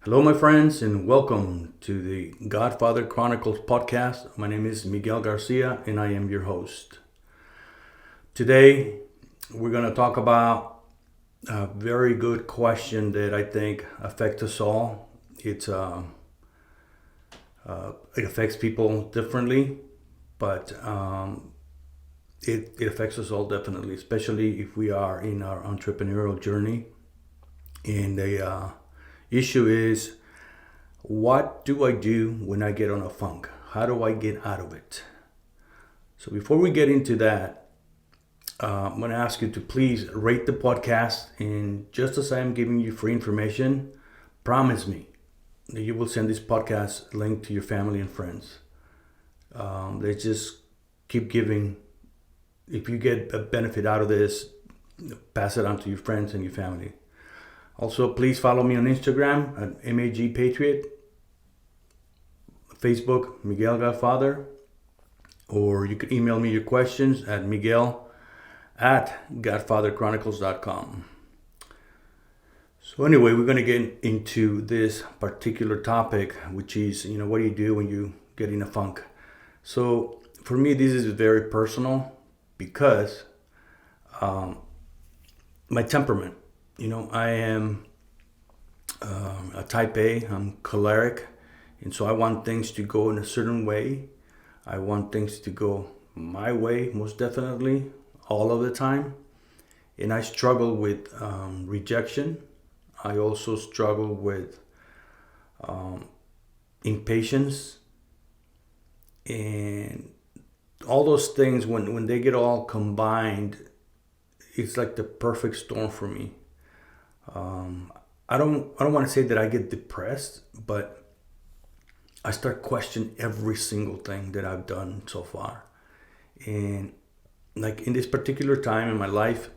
Hello, my friends, and welcome to the Godfather Chronicles podcast. My name is Miguel Garcia, and I am your host. Today, we're going to talk about a very good question that I think affects us all. It affects people differently, but it affects us all definitely, especially if we are in our entrepreneurial journey. And the issue is, what do I do when I get on a funk? How do I get out of it? So before we get into that, I'm going to ask you to please rate the podcast. And just as I am giving you free information, promise me that you will send this podcast link to your family and friends. Let's just keep giving. If you get a benefit out of this, pass it on to your friends and your family. Also, please follow me on Instagram at MAGPatriot, Facebook, Miguel Godfather, or you can email me your questions at miguel@godfatherchronicles.com. So anyway, we're going to get into this particular topic, which is, what do you do when you get in a funk? So for me, this is very personal because my temperament. I am a type A. I'm choleric, and so I want things to go in a certain way. I want things to go my way, most definitely, all of the time. And I struggle with rejection. I also struggle with impatience, and all those things. When they get all combined, it's like the perfect storm for me. I don't want to say that I get depressed, but I start questioning every single thing that I've done so far. And like in this particular time in my life,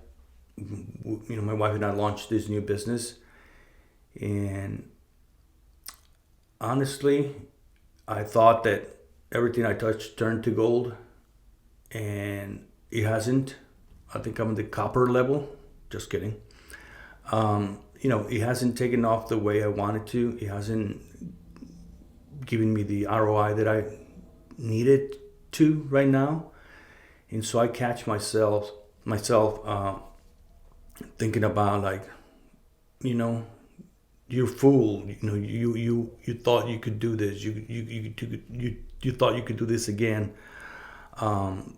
my wife and I launched this new business, and honestly, I thought that everything I touched turned to gold, and it hasn't. I think I'm at the copper level. Just kidding. It hasn't taken off the way I wanted to. It hasn't given me the ROI that I needed to right now. And so I catch myself thinking about, like, you're fool. You thought you could do this. You thought you could do this again. And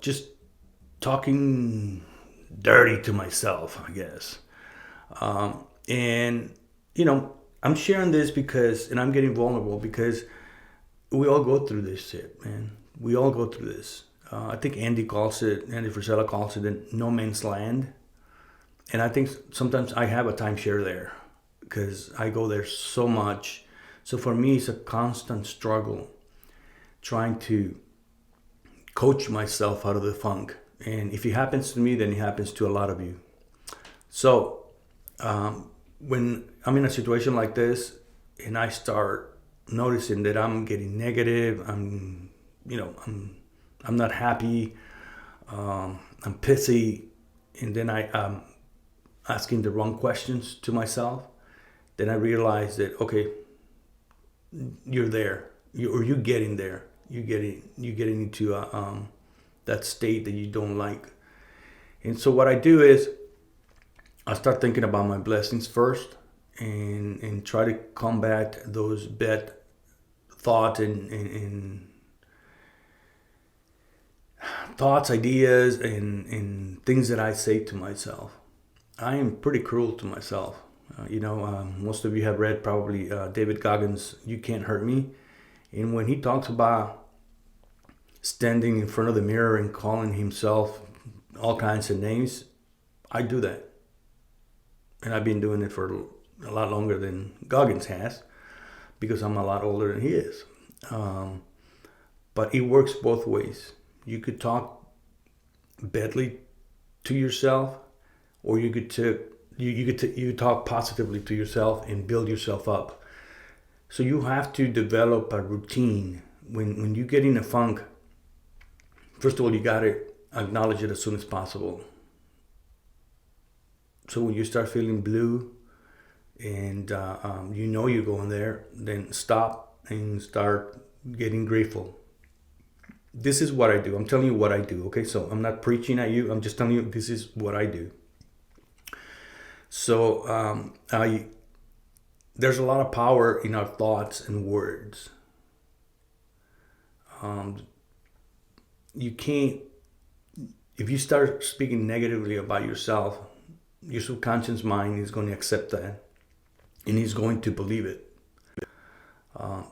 just talking dirty to myself, I guess. And I'm sharing this and I'm getting vulnerable because we all go through this shit, man. We all go through this. I think Andy Frisella calls it the no man's land. And I think sometimes I have a timeshare there because I go there so much. So for me, it's a constant struggle trying to coach myself out of the funk. And if it happens to me, then it happens to a lot of you. So when I'm in a situation like this and I start noticing that I'm getting negative, I'm not happy, I'm pissy, and then I'm asking the wrong questions to myself, then I realize that, okay, you're there, you're getting there, you're getting into that state that you don't like. And so what I do is I start thinking about my blessings first, and try to combat those bad thoughts and thoughts, ideas, and things that I say to myself. I am pretty cruel to myself. Most of you have read probably David Goggins' You Can't Hurt Me. And when he talks about standing in front of the mirror and calling himself all kinds of names, I do that. And I've been doing it for a lot longer than Goggins has, because I'm a lot older than he is. But it works both ways. You could talk badly to yourself, or you could talk positively to yourself and build yourself up. So you have to develop a routine. When you get in a funk, first of all, you got to acknowledge it as soon as possible. So when you start feeling blue, and you're going there, then stop and start getting grateful. This is what I do. I'm telling you what I do. Okay, so I'm not preaching at you. I'm just telling you this is what I do. So I there's a lot of power in our thoughts and words. Um, you can't if you start speaking negatively about yourself, your subconscious mind is going to accept that, and he's going to believe it.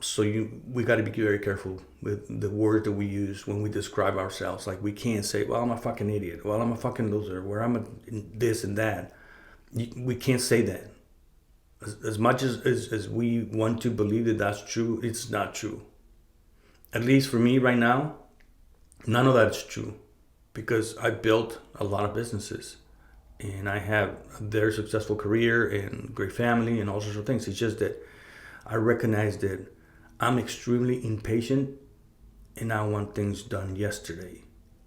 So we got to be very careful with the word that we use when we describe ourselves. Like we can't say, "Well, I'm a fucking idiot," "Well, I'm a fucking loser," "Where I'm a this and that." We can't say that. As much as we want to believe that that's true, it's not true. At least for me right now, none of that's true, because I built a lot of businesses and I have a very successful career and great family and all sorts of things. It's just that I recognize that I'm extremely impatient and I want things done yesterday.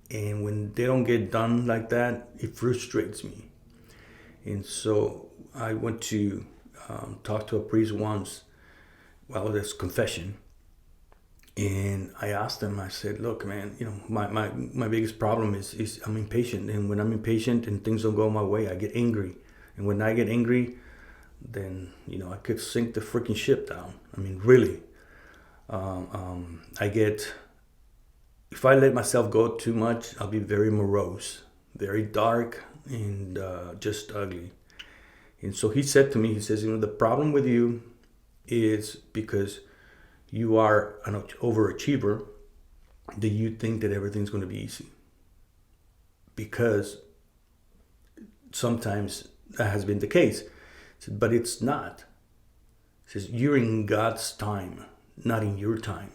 And when they don't get done like that, it frustrates me. And so I went to talk to a priest once. Well, this confession. And I asked him, I said, look, man, my biggest problem is I'm impatient. And when I'm impatient and things don't go my way, I get angry. And when I get angry, then, I could sink the freaking ship down. I mean, really. If I let myself go too much, I'll be very morose, very dark, and just ugly. And so he said to me, he says, the problem with you is because you are an overachiever, that you think that everything's going to be easy. Because sometimes that has been the case. But it's not. He says, you're in God's time, not in your time.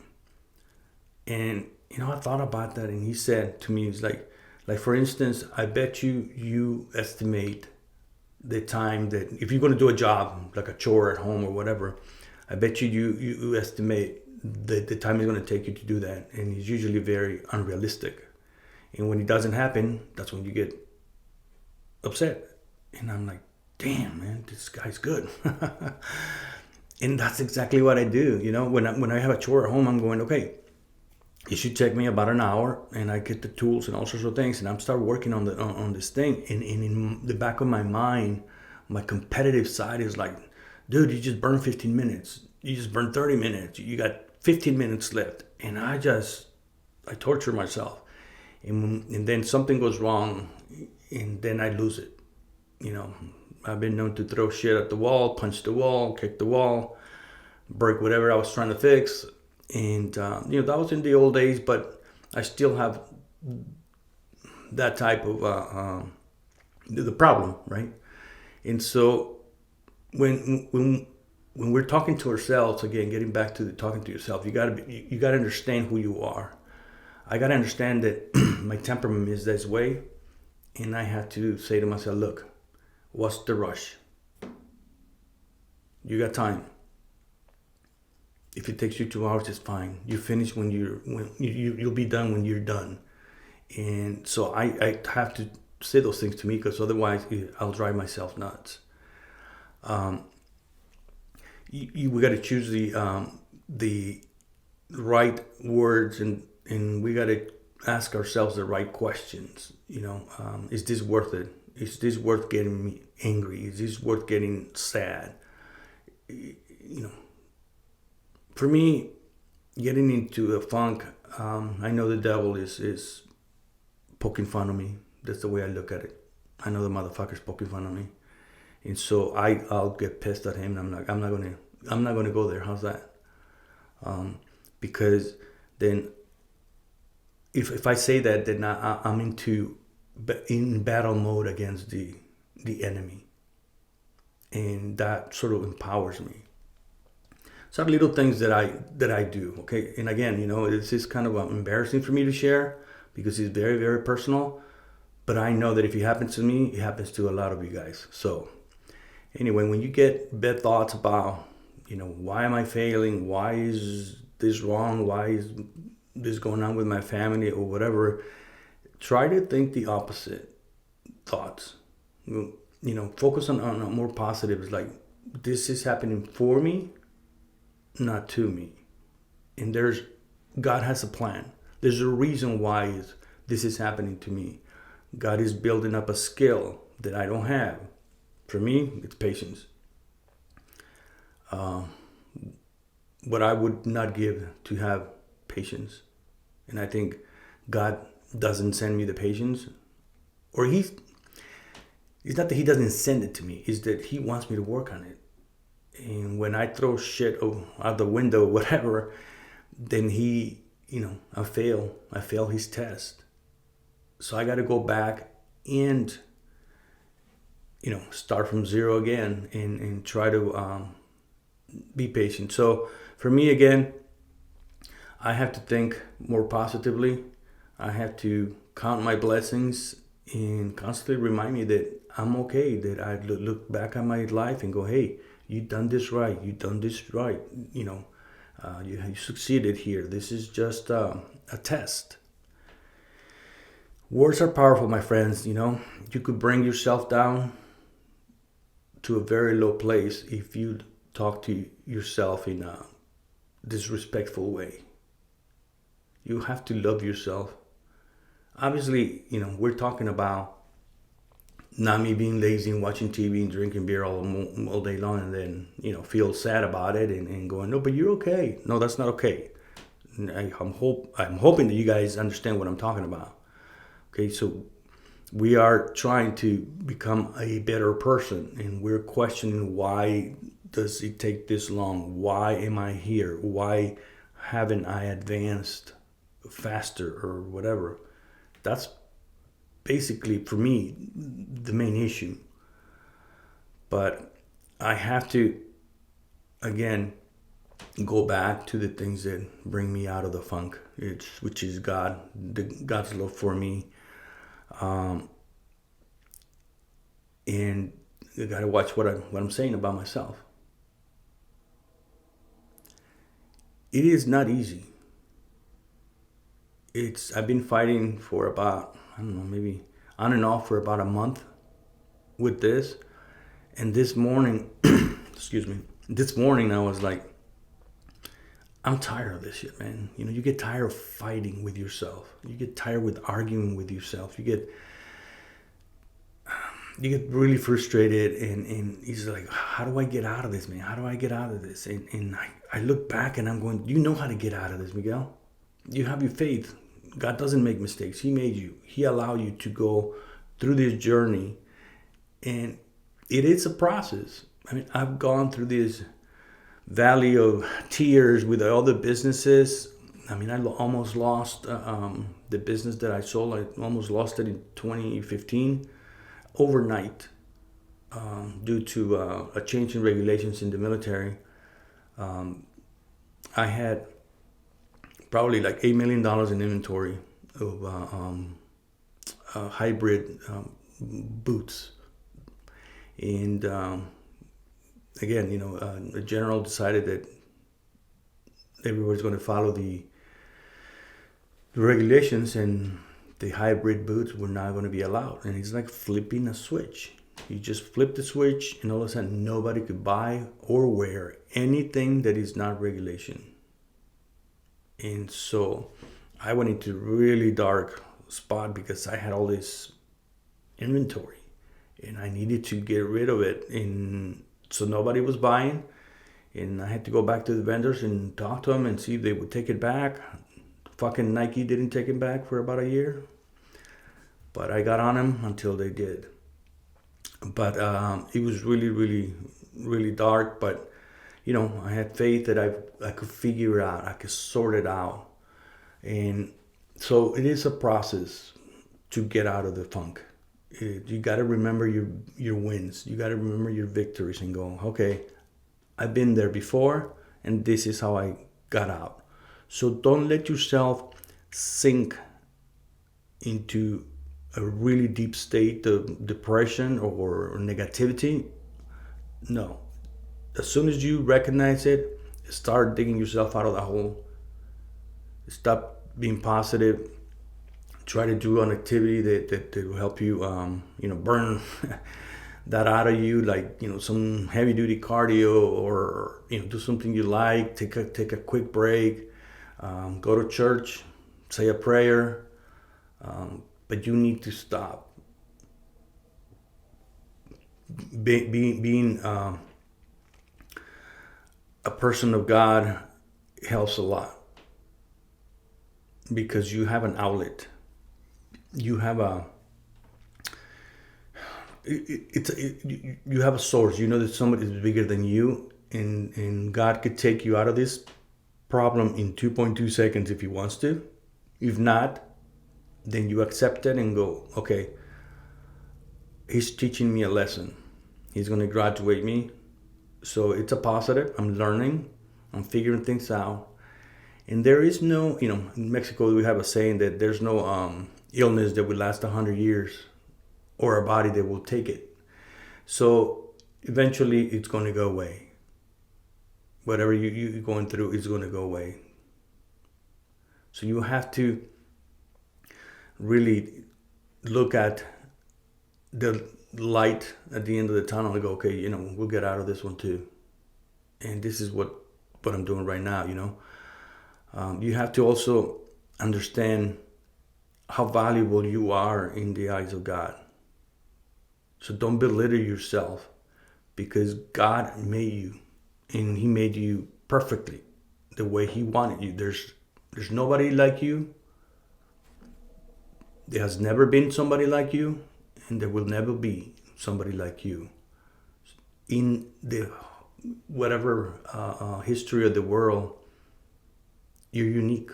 And, I thought about that, and he said to me, it's like for instance, I bet you estimate the time that, if you're going to do a job, like a chore at home or whatever, I bet you estimate the time it's going to take you to do that. And it's usually very unrealistic. And when it doesn't happen, that's when you get upset. And I'm like, damn, man, this guy's good. And that's exactly what I do. When I have a chore at home, I'm going, okay, it should take me about an hour, and I get the tools and all sorts of things, and I'm start working on this thing. And in the back of my mind, my competitive side is like, dude, you just burned 15 minutes. You just burned 30 minutes. You got 15 minutes left. And I torture myself. And then something goes wrong, and then I lose it. I've been known to throw shit at the wall, punch the wall, kick the wall, break whatever I was trying to fix. And, that was in the old days, but I still have that type of the problem, right? And so when we're talking to ourselves, again, getting back to talking to yourself, you gotta understand who you are. I gotta understand that my temperament is this way, and I have to say to myself, look, what's the rush? You got time. If it takes you 2 hours, it's fine. You finish when you'll be done when you're done. And so I have to say those things to me, because otherwise I'll drive myself nuts. We got to choose the right words, and we got to ask ourselves the right questions. Is this worth it? Is this worth getting me angry? Is this worth getting sad? For me, getting into a funk, I know the devil is poking fun of me. That's the way I look at it. I know the motherfucker's poking fun of me, and so I'll get pissed at him. And I'm not gonna go there. How's that? Because then, if I say that, then I'm in battle mode against the enemy, and that sort of empowers me. Some little things that I do, okay? And again, this is kind of embarrassing for me to share, because it's very, very personal. But I know that if it happens to me, it happens to a lot of you guys. So anyway, when you get bad thoughts about, why am I failing? Why is this wrong? Why is this going on with my family or whatever? Try to think the opposite thoughts. Focus on more positives, like, this is happening for me, not to me. And God has a plan. There's a reason why this is happening to me. God is building up a skill that I don't have. For me, it's patience. What I would not give to have patience. And I think God doesn't send me the patience, or it's not that He doesn't send it to me, it's that He wants me to work on it. And when I throw shit out the window, whatever, then I fail His test. So I got to go back and, start from zero again and try to be patient. So for me, again, I have to think more positively. I have to count my blessings and constantly remind me that I'm okay, that I look back at my life and go, hey, you done this right. You done this right. You succeeded here. This is just a test. Words are powerful, my friends. You could bring yourself down to a very low place if you talk to yourself in a disrespectful way. You have to love yourself. Obviously, we're talking about not me being lazy and watching TV and drinking beer all day long and then, feel sad about it and going, no, but you're okay. No, that's not okay. I'm hoping that you guys understand what I'm talking about. Okay, so we are trying to become a better person, and we're questioning, why does it take this long? Why am I here? Why haven't I advanced faster or whatever? That's basically, for me, the main issue. But I have to, again, go back to the things that bring me out of the funk, which is God's love for me. And I gotta watch what I'm saying about myself. It is not easy. I've been fighting for about, I don't know, maybe on and off for about a month with this. And this morning, excuse me, this morning I was like, I'm tired of this shit, man. You get tired of fighting with yourself. You get tired with arguing with yourself. You get really frustrated, and he's like, how do I get out of this, man? How do I get out of this? And I look back and I'm going, you know how to get out of this, Miguel. You have your faith. God doesn't make mistakes. He made you. He allowed you to go through this journey, and it is a process. I mean, I've gone through this valley of tears with all the businesses. I mean, I almost lost the business that I sold. I almost lost it in 2015 overnight due to a change in regulations in the military. I had probably like $8 million in inventory of hybrid boots. And again, the general decided that everybody's going to follow the regulations, and the hybrid boots were not going to be allowed. And it's like flipping a switch. You just flip the switch, and all of a sudden nobody could buy or wear anything that is not regulation. And so I went into a really dark spot because I had all this inventory and I needed to get rid of it. And so nobody was buying, and I had to go back to the vendors and talk to them and see if they would take it back. Fucking Nike didn't take it back for about a year, but I got on them until they did. But it was really, really, really dark. But I had faith that I could figure it out. I could sort it out. And so it is a process to get out of the funk. You got to remember your wins. You got to remember your victories and go, okay, I've been there before, and this is how I got out. So don't let yourself sink into a really deep state of depression or negativity. No. As soon as you recognize it, start digging yourself out of the hole. Stop being positive. Try to do an activity that will help you, burn that out of you, like, some heavy duty cardio, or do something you like. Take a quick break. Go to church, say a prayer, but you need to stop. Being a person of God helps a lot, because you have an outlet. You have you have a source. You know that somebody is bigger than you, and God could take you out of this problem in 2.2 seconds if He wants to. If not, then you accept it and go, okay, He's teaching me a lesson. He's going to graduate me. So it's a positive. I'm learning. I'm figuring things out. And there is no, in Mexico we have a saying that there's no illness that will last 100 years, or a body that will take it. So eventually it's going to go away. Whatever you're going through is going to go away. So you have to really look at the light at the end of the tunnel and go, okay, we'll get out of this one too. And this is what I'm doing right now, You have to also understand how valuable you are in the eyes of God. So don't belittle yourself, because God made you, and He made you perfectly the way He wanted you. There's nobody like you. There has never been somebody like you, and there will never be somebody like you. In the whatever history of the world, you're unique.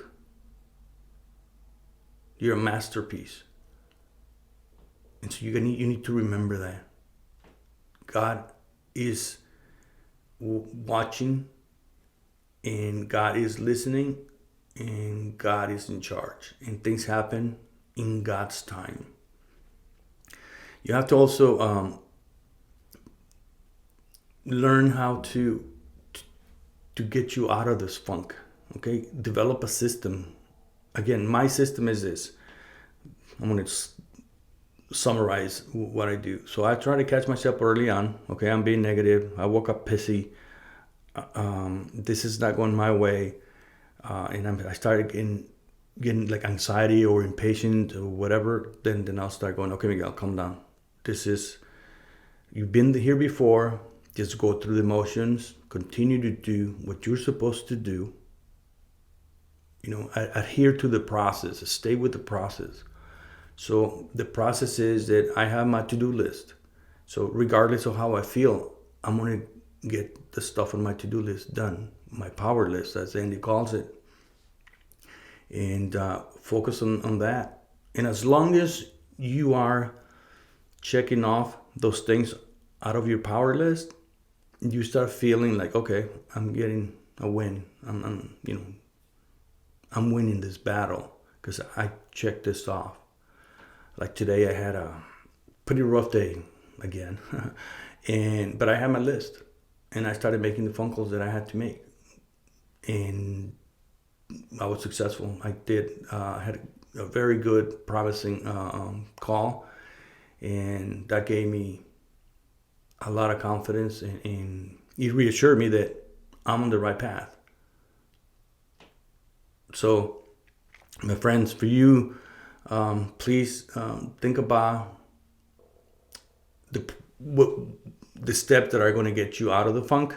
You're a masterpiece. And so you need to remember that. God is watching, and God is listening, and God is in charge. And things happen in God's time. You have to also learn how to get you out of this funk. Okay? Develop a system. Again, my system is this. I'm going to summarize what I do. So I try to catch myself early on. Okay, I'm being negative. I woke up pissy. This is not going my way. And I started getting like anxiety or impatient or whatever. Then I'll start going, okay, Miguel, calm down. You've been here before. Just go through the motions. Continue to do what you're supposed to do. Adhere to the process. Stay with the process. So the process is that I have my to-do list. So regardless of how I feel, I'm going to get the stuff on my to-do list done. My power list, as Andy calls it. And focus on that. And as long as you are checking off those things out of your power list, you start feeling like, okay, I'm getting a win. I'm winning this battle because I checked this off. Like today, I had a pretty rough day again, but I had my list, and I started making the phone calls that I had to make, and I was successful. I had a very good, promising call, and that gave me a lot of confidence, and it reassured me that I'm on the right path. So, my friends, for you, please think about the steps that are going to get you out of the funk.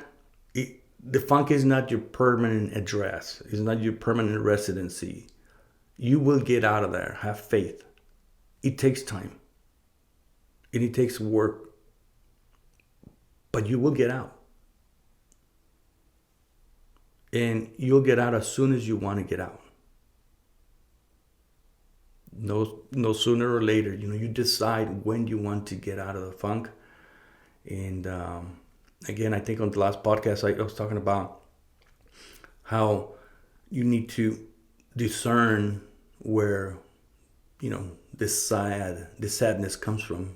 The funk is not your permanent address. It's not your permanent residency. You will get out of there. Have faith. It takes time. And it takes work. But you will get out. And you'll get out as soon as you want to get out. No sooner or later. You decide when you want to get out of the funk. And again, I think on the last podcast I was talking about how you need to discern where this sadness comes from.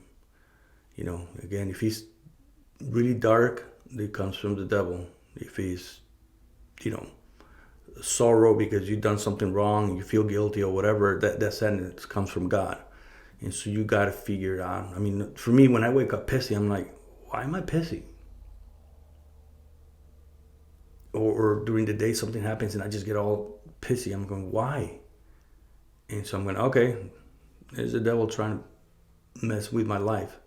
Again, if he's really dark, it comes from the devil. If he's sorrow because you've done something wrong, you feel guilty or whatever, that sadness comes from God. And so you got to figure it out. I mean, for me, when I wake up pissy, I'm like, why am I pissy? Or during the day, something happens and I just get all pissy. I'm going, why? And so I'm going, okay, there's the devil trying to mess with my life.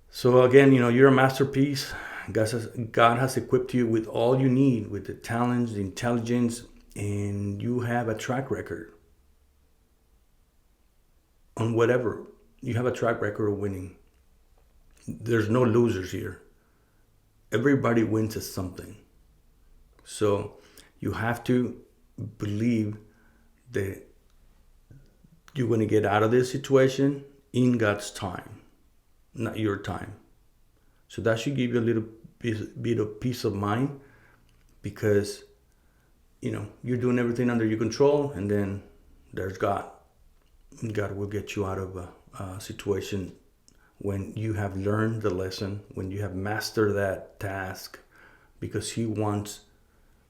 So again, you're a masterpiece. God has equipped you with all you need, with the talents, the intelligence, and you have a track record on whatever. You have a track record of winning. There's no losers here. Everybody wins at something. So you have to believe that you're going to get out of this situation in God's time, not your time. So that should give you a little bit of peace of mind, because you're doing everything under your control, and then there's God. God will get you out of a situation when you have learned the lesson, when you have mastered that task, because He wants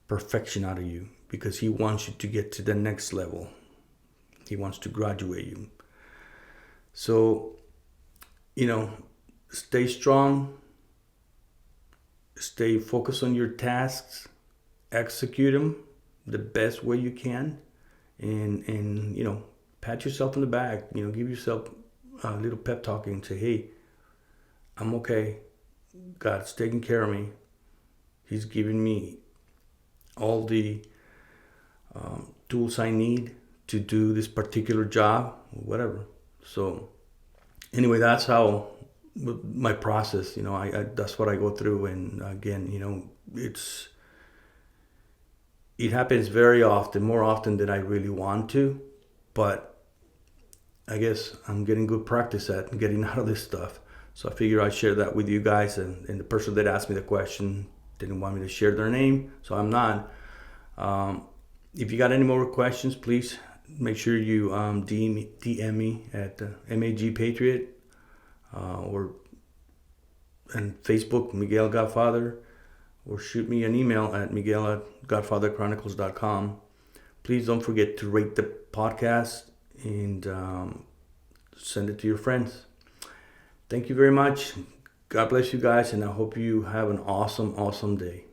perfection out of you, because He wants you to get to the next level. He wants to graduate you. So, stay strong, stay focused on your tasks, execute them the best way you can, and pat yourself on the back, give yourself a little pep talk and say, hey, I'm okay. God's taking care of me. He's giving me all the tools I need to do this particular job, whatever. So anyway, that's how my process, I that's what I go through. And again, it happens very often, more often than I really want to, but I guess I'm getting good practice at getting out of this stuff. So I figure I'd share that with you guys. And the person that asked me the question didn't want me to share their name, so I'm not. If you got any more questions, please make sure you DM me at MAG Patriot, or and Facebook, Miguel Godfather, or shoot me an email at miguel@godfatherchronicles.com. Please don't forget to rate the podcast and send it to your friends. Thank you very much. God bless you guys, and I hope you have an awesome, awesome day.